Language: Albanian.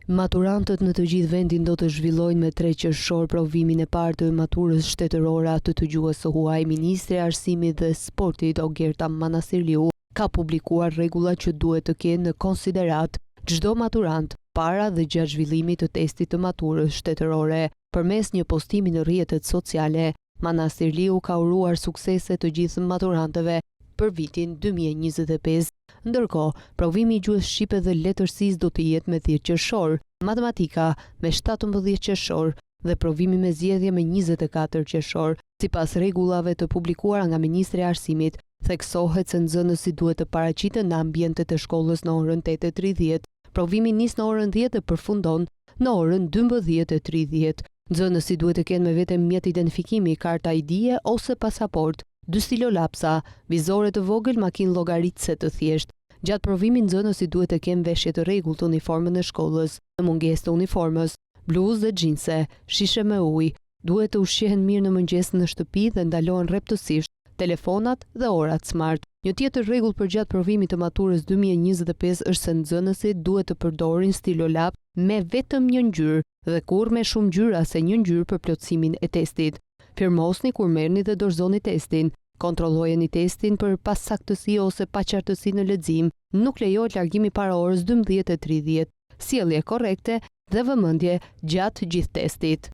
Maturantët në të gjithë vendin do të zhvillojnë me 3 qershor provimin e parë të maturës shtetërore atë të gjuhës së huaj. Ministri i Arsimit dhe Sportit Ogerta Manasirliu ka publikuar rregullat që duhet të kenë në konsiderat çdo maturant para dhe gjatë zhvillimit të testit të maturës shtetërore. Përmes një postimi në rrjetet sociale, Manasirliu ka uruar suksese të gjithë maturantëve për vitin 2025. Ndërkohë, provimi i gjuhës shqipe dhe letërsisë do të jetë me 10 qershor, matematika me 17 qershor dhe provimi me zgjedhje me 24 qershor. Sipas rregullave të publikuara nga Ministri i Arsimit, theksohet se nxënësit duhet të paraqiten në ambientet e shkollës në orën 8:30. Provimi nis në orën 10 dhe përfundon në orën 12:30. Nxënësit duhet të kenë me vete mjet identifikimi, karta ID-e ose pasaport, 2 stilo lapsa, vizore të vogël, makinë llogaritëse të thjeshtë. Gjatë provimit nxënësit duhet të kenë veshje të rregullt të uniformën e shkollës. Në mungesë të uniformës, bluzë dhe xhinse, shishe me ujë, duhet të ushqehen mirë në mëngjes në shtëpi dhe ndalohen rreptësisht telefonat dhe orat smart. Një tjetër rregull për gjatë provimit të maturës 2025 është se nxënësit duhet të përdorin stilolap me vetëm një ngjyrë dhe kur me shumë ngjyra se një ngjyrë për plotësimin e testit. Firmosni kur merrni dhe dorëzoni testin. Kontrollojeni testin për pasaktësi ose paqartësi në lexim. Nuk lejohet largimi para orës 12:30. Sjellje korrekte dhe vëmendje gjatë gjithë testit.